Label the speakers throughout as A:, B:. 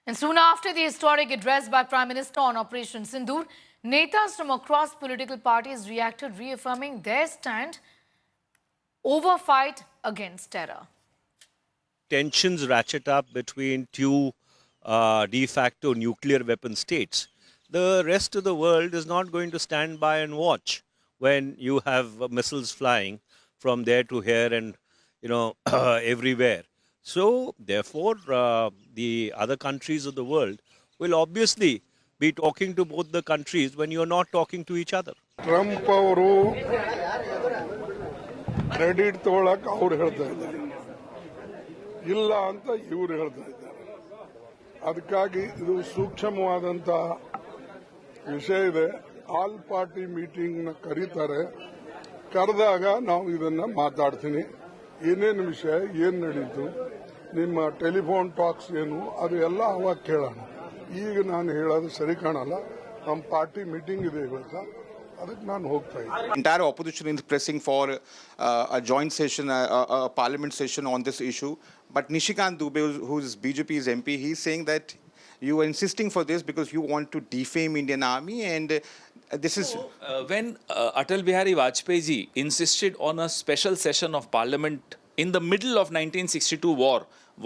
A: And soon after the historic address by Prime Minister on Operation Sindoor, netas from across political parties reacted, reaffirming their stand over fight against terror.
B: Tensions ratchet up between two de facto nuclear weapon states. The rest of the world is not going to stand by and watch when you have missiles flying from there to here and, everywhere. So, therefore, the other countries of the world will obviously be talking to both the countries when you're not talking to each other.
C: Trump ಅವರು credit ತಗೊಳ್ಳಕ್ಕೆ ಅವ್ರು ಹೇಳ್ತಾ ಇದ್ದಾರೆ, ಇಲ್ಲ ಅಂತ ಇವರು ಹೇಳ್ತಾ ಇದ್ದಾರೆ. ಅದಕ್ಕಾಗಿ ಇದು ಸೂಕ್ಷ್ಮವಾದಂತ ವಿಷಯ ಇದೆ. ಆಲ್ ಪಾರ್ಟಿ ಮೀಟಿಂಗ್ ನ ಕರೀತಾರೆ, ಕರೆದಾಗ ನಾವು ಇದನ್ನ ಮಾತಾಡ್ತೀನಿ. ಏನೇನು ವಿಷಯ, ಏನ್ ನಡೀತು, ನಿಮ್ಮ ಟೆಲಿಫೋನ್ ಟಾಕ್ಸ್ ಏನು, ಅದು ಎಲ್ಲ ಅವಾಗ ಕೇಳೋಣ. ಈಗ ನಾನು ಹೇಳೋದು ಸರಿ ಕಾಣಲ್ಲ. ನಮ್ಮ ಪಾರ್ಟಿ ಮೀಟಿಂಗ್ ಇದೆ ಇವತ್ತು, ಅದಕ್ಕೆ ನಾನು ಹೋಗ್ತಾ ಇದ್ದೀನಿ.
D: Entire opposition is pressing for a joint session, a parliament session on this issue. But Nishikant Dubey, who is BJP's MP, he's saying that you are insisting for this because you want to defame Indian Army, and this is
E: when Atal Bihari Vajpayee ji insisted on a special session of Parliament in the middle of 1962 war.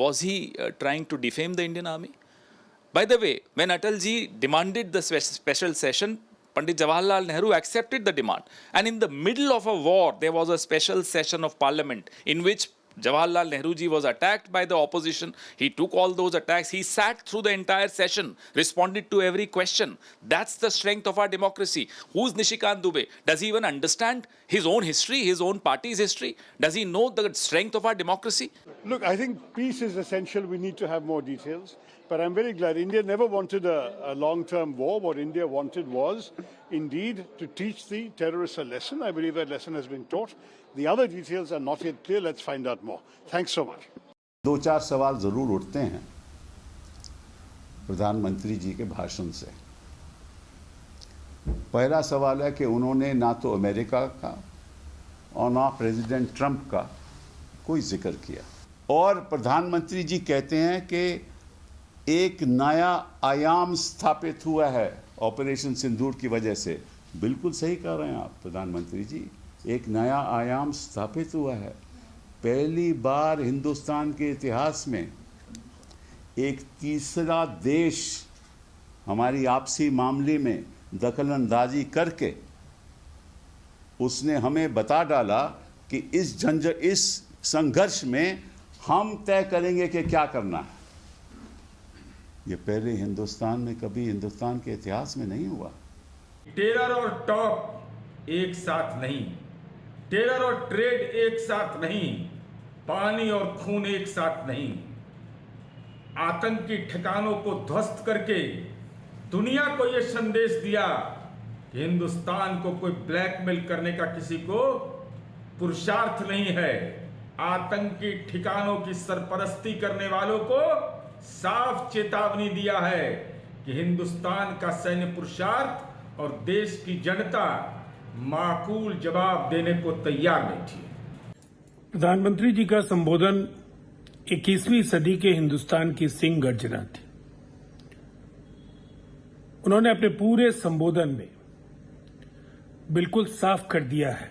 E: Was he trying to defame the Indian Army? By the way, when Atal ji demanded the special session, Pandit Jawaharlal Nehru accepted the demand. And in the middle of a war, there was a special session of Parliament in which Jawaharlal Nehru ji was attacked by the opposition. He took all those attacks. He sat through the entire session, responded to every question. That's the strength of our democracy. Who's Nishikant Dubey? Does he even understand his own history, his own party's history? Does he know the strength of our democracy?
F: Look, I think peace is essential. We need to have more details. But I'm very glad India never wanted a long-term war. What India wanted was, indeed, to teach the terrorists a lesson. I believe that lesson has been taught. The other details are not yet clear. Let's find out more. Thanks so much.
G: दो चार सवाल जरूर उठते हैं प्रधानमंत्री जी के भाषण से। पहला सवाल है कि उन्होंने ना तो अमेरिका का और ना प्रेसिडेंट ट्रंप का कोई जिक्र किया, और प्रधानमंत्री जी कहते हैं कि एक नया आयाम स्थापित हुआ है ऑपरेशन सिंदूर की वजह से। बिल्कुल सही कह रहे हैं आप प्रधानमंत्री जी, एक नया आयाम स्थापित हुआ है। पहली बार हिंदुस्तान के इतिहास में एक तीसरा देश हमारी आपसी मामले में दखलंदाजी करके उसने हमें बता डाला कि इस संघर्ष में हम तय करेंगे कि क्या करना है। ये पहले हिंदुस्तान में कभी हिंदुस्तान के इतिहास में नहीं हुआ।
H: टेरर और टॉप एक साथ नहीं, टेरर और ट्रेड एक साथ नहीं, पानी और खून एक साथ नहीं। आतंकी ठिकानों को ध्वस्त करके दुनिया को यह संदेश दिया कि हिंदुस्तान को कोई ब्लैकमेल करने का किसी को पुरुषार्थ नहीं है। आतंकी ठिकानों की सरपरस्ती करने वालों को साफ चेतावनी दिया है कि हिंदुस्तान का सैन्य पुरुषार्थ और देश की जनता माकूल जवाब देने को तैयार बैठी है।
I: प्रधानमंत्री जी का संबोधन 21वीं सदी के हिंदुस्तान की सिंह गर्जना थी। उन्होंने अपने पूरे संबोधन में बिल्कुल साफ कर दिया है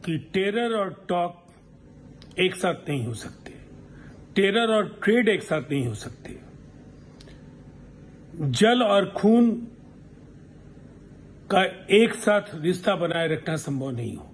I: कि टेरर और टॉक एक साथ नहीं हो सकते, टेरर और ट्रेड एक साथ नहीं हो सकते, जल और खून का एक साथ रिश्ता बनाए रखना संभव नहीं हो।